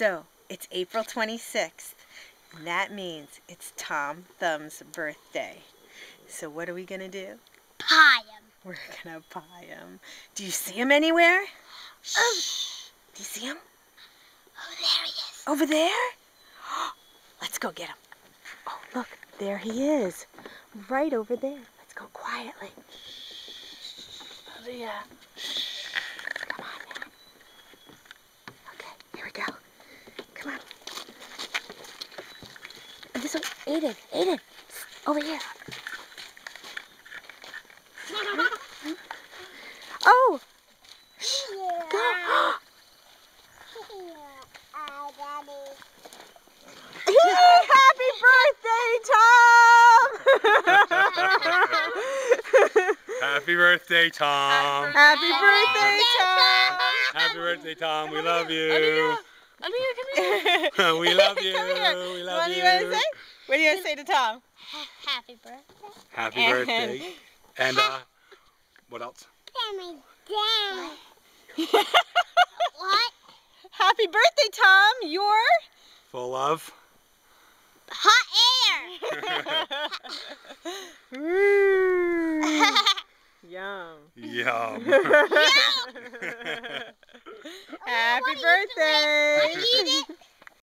So, it's April 26th, and that means it's Tom Thumb's birthday. So what are we going to do? Pie him. We're going to pie him. Do you see him anywhere? Shh. Do you see him? Oh, there he is. Over there? Let's go get him. Oh, look, there he is. Right over there. Let's go quietly. Oh, yeah. Come on now. Okay, here we go. Come on. And this one, Aiden, over here. Oh! Shh, go. Happy birthday, Tom! Happy birthday, Tom! Happy birthday, Tom! Happy birthday, Tom! We love you. Come here. We love you. Come We What love do you. you want to say? What do you want to say to Tom? Happy birthday. Happy birthday. And what else? What? Happy birthday, Tom! You're Full of Hot air. Yum. yum. Happy birthday! Eat it.